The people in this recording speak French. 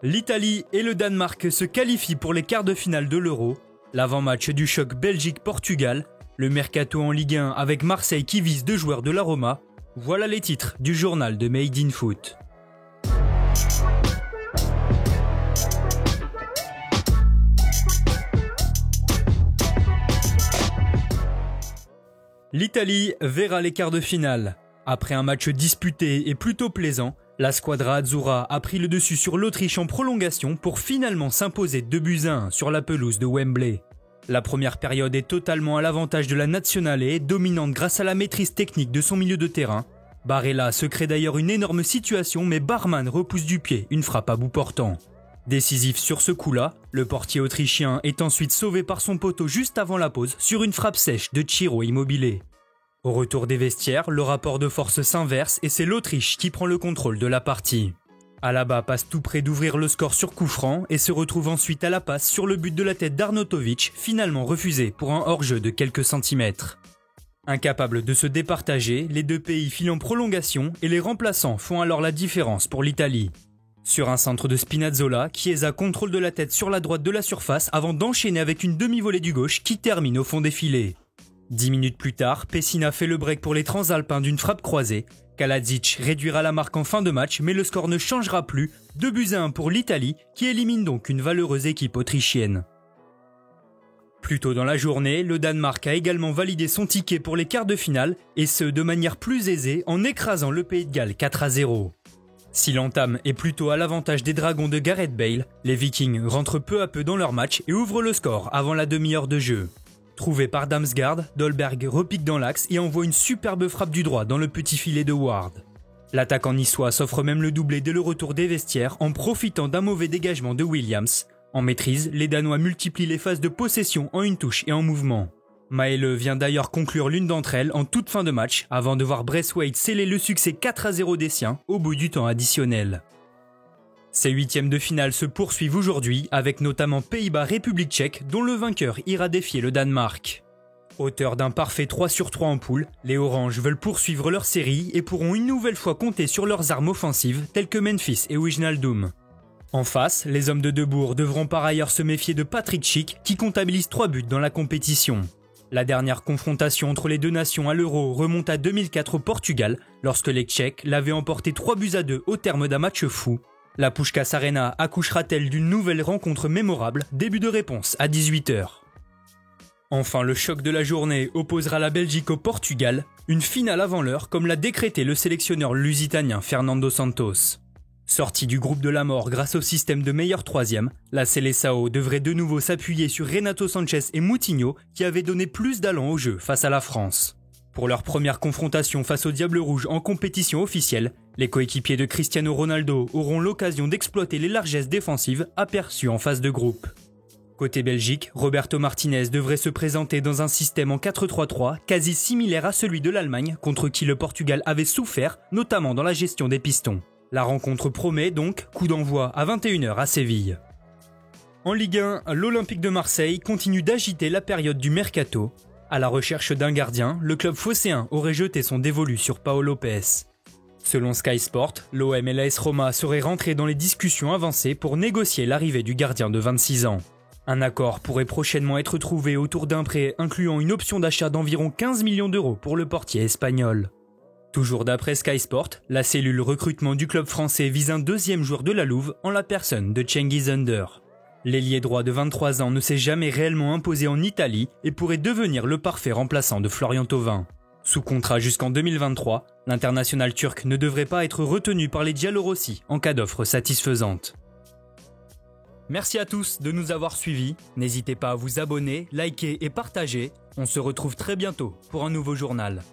L'Italie et le Danemark se qualifient pour les quarts de finale de l'Euro, l'avant-match du choc Belgique-Portugal, le mercato en Ligue 1 avec Marseille qui vise 2 joueurs de la Roma. Voilà les titres du journal de Made in Foot. L'Italie verra les quarts de finale. Après un match disputé et plutôt plaisant, la squadra azzurra a pris le dessus sur l'Autriche en prolongation pour finalement s'imposer 2-1 sur la pelouse de Wembley. La première période est totalement à l'avantage de la Nazionale, dominante grâce à la maîtrise technique de son milieu de terrain. Barella se crée d'ailleurs une énorme situation, mais Barman repousse du pied une frappe à bout portant. Décisif sur ce coup-là, le portier autrichien est ensuite sauvé par son poteau juste avant la pause sur une frappe sèche de Ciro Immobile. Au retour des vestiaires, le rapport de force s'inverse et c'est l'Autriche qui prend le contrôle de la partie. Alaba passe tout près d'ouvrir le score sur coup franc et se retrouve ensuite à la passe sur le but de la tête d'Arnautovic, finalement refusé pour un hors-jeu de quelques centimètres. Incapables de se départager, les deux pays filent en prolongation et les remplaçants font alors la différence pour l'Italie. Sur un centre de Spinazzola, Chiesa contrôle de la tête sur la droite de la surface avant d'enchaîner avec une demi-volée du gauche qui termine au fond des filets. 10 minutes plus tard, Pessina fait le break pour les Transalpins d'une frappe croisée. Kaladzic réduira la marque en fin de match, mais le score ne changera plus. 2-1 pour l'Italie, qui élimine donc une valeureuse équipe autrichienne. Plus tôt dans la journée, le Danemark a également validé son ticket pour les quarts de finale, et ce de manière plus aisée en écrasant le Pays de Galles 4-0. Si l'entame est plutôt à l'avantage des Dragons de Gareth Bale, les Vikings rentrent peu à peu dans leur match et ouvrent le score avant la demi-heure de jeu. Trouvé par Damsgaard, Dolberg repique dans l'axe et envoie une superbe frappe du droit dans le petit filet de Ward. L'attaquant niçois s'offre même le doublé dès le retour des vestiaires en profitant d'un mauvais dégagement de Williams. En maîtrise, les Danois multiplient les phases de possession en une touche et en mouvement. Maele vient d'ailleurs conclure l'une d'entre elles en toute fin de match avant de voir Braithwaite sceller le succès 4-0 des siens au bout du temps additionnel. Ces huitièmes de finale se poursuivent aujourd'hui avec notamment Pays-Bas-République tchèque dont le vainqueur ira défier le Danemark. Auteurs d'un parfait 3/3 en poule, les Oranges veulent poursuivre leur série et pourront une nouvelle fois compter sur leurs armes offensives telles que Memphis et Wijnaldum. En face, les hommes de Debourg devront par ailleurs se méfier de Patrick Schick qui comptabilise 3 buts dans la compétition. La dernière confrontation entre les deux nations à l'Euro remonte à 2004 au Portugal lorsque les Tchèques l'avaient emporté 3-2 au terme d'un match fou. La Puskás Arena accouchera-t-elle d'une nouvelle rencontre mémorable? Début de réponse à 18h. Enfin, le choc de la journée opposera la Belgique au Portugal, une finale avant l'heure comme l'a décrété le sélectionneur lusitanien Fernando Santos. Sorti du groupe de la mort grâce au système de meilleur troisième, la Seleção devrait de nouveau s'appuyer sur Renato Sanchez et Moutinho qui avaient donné plus d'allant au jeu face à la France. Pour leur première confrontation face au Diable Rouge en compétition officielle, les coéquipiers de Cristiano Ronaldo auront l'occasion d'exploiter les largesses défensives aperçues en phase de groupe. Côté Belgique, Roberto Martinez devrait se présenter dans un système en 4-3-3 quasi similaire à celui de l'Allemagne contre qui le Portugal avait souffert, notamment dans la gestion des pistons. La rencontre promet donc coup d'envoi à 21h à Séville. En Ligue 1, l'Olympique de Marseille continue d'agiter la période du mercato. À la recherche d'un gardien, le club phocéen aurait jeté son dévolu sur Pau Lopez. Selon Sky Sport, l'OM et l'AS Roma seraient rentrés dans les discussions avancées pour négocier l'arrivée du gardien de 26 ans. Un accord pourrait prochainement être trouvé autour d'un prêt incluant une option d'achat d'environ 15 millions d'euros pour le portier espagnol. Toujours d'après Sky Sport, la cellule recrutement du club français vise un deuxième joueur de la Louve en la personne de Cengiz Under. L'ailier droit de 23 ans ne s'est jamais réellement imposé en Italie et pourrait devenir le parfait remplaçant de Florian Thauvin. Sous contrat jusqu'en 2023, l'international turc ne devrait pas être retenu par les Giallorossi en cas d'offre satisfaisante. Merci à tous de nous avoir suivis. N'hésitez pas à vous abonner, liker et partager. On se retrouve très bientôt pour un nouveau journal.